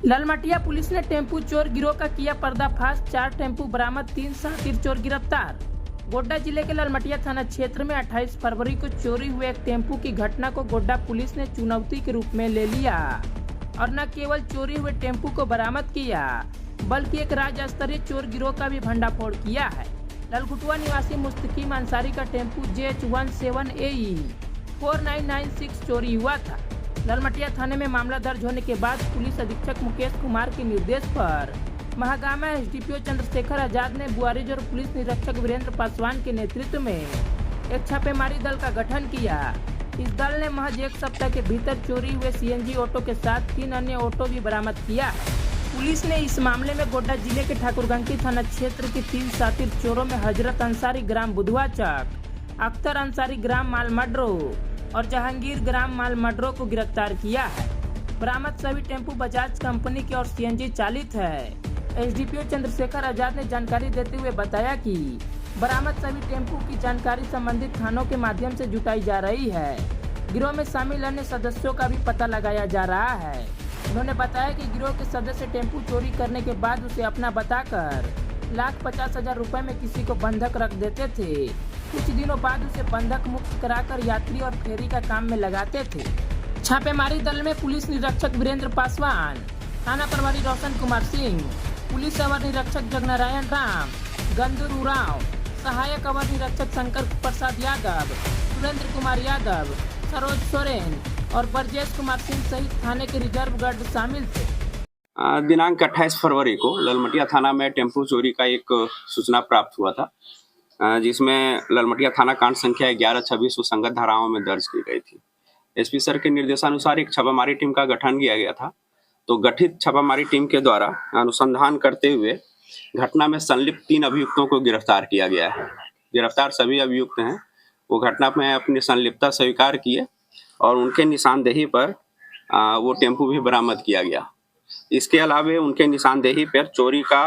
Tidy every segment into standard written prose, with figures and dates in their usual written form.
Lalmatia police ने tempo चोर गिरोह का किया पर्दाफाश, 4 टेम्पू बरामद, 3 शातिर चोर गिरफ्तार। गोड्डा जिले के ललमटिया थाना क्षेत्र में 28 फरवरी को चोरी हुए एक टेम्पू की घटना को गोड्डा पुलिस ने चुनौती के रूप में ले लिया और न केवल चोरी हुए टेम्पू को बरामद किया बल्कि एक राज्य स्तरीय चोर गिरोह का भी भंडाफोड़ किया है। ललगुटुआ निवासी मुस्तकीम अंसारी का टेम्पू JH17AE 4996 चोरी हुआ था। ललमटिया थाने में मामला दर्ज होने के बाद पुलिस अधीक्षक मुकेश कुमार के निर्देश पर महागामा SDPO चंद्रशेखर आजाद ने बुआरीज और पुलिस निरीक्षक वीरेंद्र पासवान के नेतृत्व में एक छापेमारी दल का गठन किया। इस दल ने महज एक सप्ताह के भीतर चोरी हुए CNG ऑटो के साथ 3 अन्य ऑटो भी बरामद किया है। पुलिस ने इस मामले में गोड्डा जिले के ठाकुरगंज थाना क्षेत्र के 3 शातिर चोरों में हजरत अंसारी ग्राम बुधवा चक, अख्तर अंसारी ग्राम मालमड्रो और जहांगीर ग्राम मालमड्रो को गिरफ्तार किया है। बरामद सभी टेम्पू बजाज कंपनी के और CNG चालित है। SDPO चंद्रशेखर आजाद ने जानकारी देते हुए बताया कि बरामद सभी टेम्पू की जानकारी संबंधित थानों के माध्यम से जुटाई जा रही है। गिरोह में शामिल अन्य सदस्यों का भी पता लगाया जा रहा है। उन्होंने बताया कि गिरोह के सदस्य टेम्पू चोरी करने के बाद उसे अपना बताकर 1,50,000 रुपए में किसी को बंधक रख देते थे। कुछ दिनों बाद उसे बंधक मुक्त कराकर यात्री और फेरी का काम में लगाते थे। छापेमारी दल में पुलिस निरीक्षक वीरेंद्र पासवान, थाना प्रभारी रोशन कुमार सिंह, पुलिस अवर निरीक्षक जगनारायण राम, गंदूर उरांव, सहायक अवर निरीक्षक शंकर प्रसाद यादव, सुरेंद्र कुमार यादव, सरोज सोरेन और ब्रजेश कुमार सिंह सहित थाने के रिजर्व गार्ड शामिल थे। दिनांक 28 फरवरी को ललमटिया थाना में टेम्पू चोरी का एक सूचना प्राप्त हुआ था, जिसमें ललमटिया थाना कांड संख्या 1126 सुसंगत धाराओं में दर्ज की गई थी। SP सर के निर्देशानुसार एक छापामारी टीम का गठन किया गया था। तो गठित छापामारी टीम के द्वारा अनुसंधान करते हुए घटना में संलिप्त 3 अभियुक्तों को गिरफ्तार किया गया है। गिरफ्तार सभी अभियुक्त हैं, वो घटना में अपनी संलिप्तता स्वीकार किए और उनके निशानदेही पर वो टेम्पू भी बरामद किया गया। इसके अलावा उनके निशानदेही पर चोरी का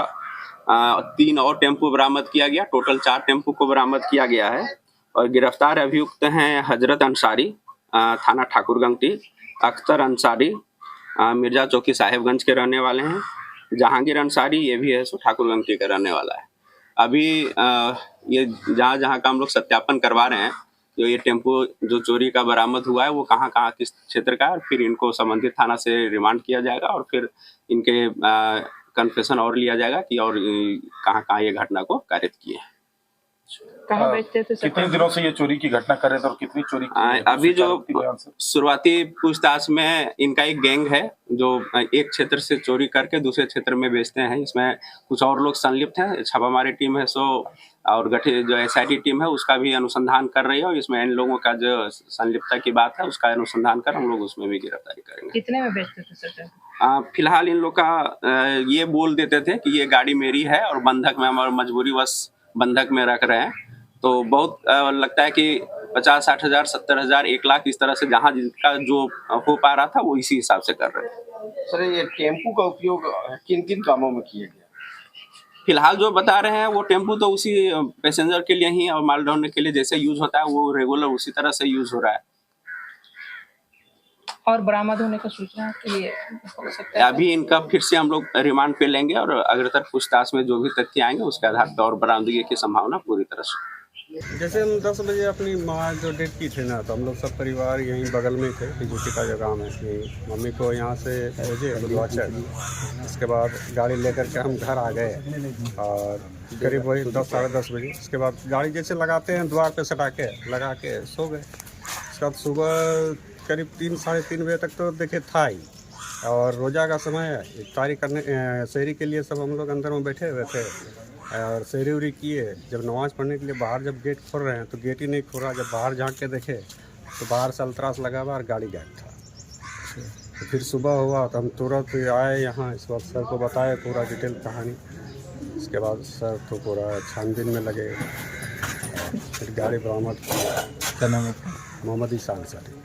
3 और टेम्पू बरामद किया गया। टोटल 4 टेम्पू को बरामद किया गया है और गिरफ्तार अभियुक्त हैं हजरत अंसारी, थाना ठाकुरगंज, अख्तर अंसारी, मिर्जा चौकी साहेबगंज के रहने वाले हैं, जहांगीर अंसारी ये भी है सो ठाकुरगंज के रहने वाला है। अभी ये जहाँ जहाँ का हम लोग सत्यापन करवा रहे हैं, जो ये टेम्पू जो चोरी का बरामद हुआ है वो कहाँ कहाँ किस क्षेत्र का है, और फिर इनको संबंधित थाना से रिमांड किया जाएगा और फिर इनके कन्फेशन और लिया जाएगा कि और कहाँ कहाँ ये घटना को कारित किए हैं। कहाँ बेचते थे? कितने दिनों से ये चोरी की घटना कर रहे थे और कितनी चोरी की? अभी जो शुरुआती पूछताछ में इनका एक गैंग है जो एक क्षेत्र से चोरी करके दूसरे क्षेत्र में बेचते हैं। इसमें कुछ और लोग संलिप्त हैं। छापामारी टीम है सो और गठित जो SIT टीम है उसका भी अनुसंधान कर रही है और इसमें इन लोगों का जो संलिप्तता की बात है उसका अनुसंधान कर हम लोग उसमें भी गिरफ्तारी करेंगे। कितने में बेचते थे सर? फिलहाल इन लोग का ये बोल देते थे कि ये गाड़ी मेरी है और बंधक में हमारे मजबूरीवश बंधक में रख रहे हैं। तो बहुत लगता है कि 50-60 हज़ार, 70 हज़ार, 1 लाख इस तरह से जहाँ जिनका जो हो पा रहा था वो इसी हिसाब से कर रहे थे। सर ये टेम्पू का उपयोग किन किन कामों में किया गया? फिलहाल जो बता रहे हैं वो टेम्पू तो उसी पैसेंजर के लिए ही और माल ढोने के लिए जैसे यूज होता है वो रेगुलर उसी तरह से यूज हो रहा है। और बरामद होने का सूचना कि हो सकता है? अभी इनका फिर से हम लोग रिमांड पे लेंगे और अग्रतर पूछताछ में जो भी तथ्य आएंगे उसके आधार पर और बरामदगी की संभावना पूरी तरह से। जैसे हम 10 बजे अपनी माँ जो डेट की थी ना, तो हम लोग सब परिवार यहीं बगल में थे। बिजुटी का जो गाँव है, यहीं मम्मी को यहाँ से भेजे बुधवा चक। उसके बाद गाड़ी लेकर के हम घर आ गए और करीब वही 10 साढ़े 10 बजे। उसके बाद गाड़ी जैसे लगाते हैं द्वार पे सटा के लगा के सो गए। उसके बाद सुबह करीब 3 साढ़े 3 बजे तक तो देखे था ही, और रोज़ा का समय है, इफ्तारी करने शहरी के लिए सब हम लोग अंदर में बैठे हुए थे और शहरी उरी किए। जब नमाज़ पढ़ने के लिए बाहर जब गेट खोल रहे हैं तो गेट ही नहीं खोल रहा। जब बाहर झाँक के देखे तो बाहर से अल्तरास लगा हुआ और गाड़ी गायब था। तो फिर सुबह हुआ तो हम तुरंत आए यहाँ। इस वक्त सर को बताए पूरा डिटेल कहानी। इसके बाद सर तो पूरा छानबीन में लगे, फिर गाड़ी बरामद किया। क्या नाम है? मोहम्मद ईसा अंसारी।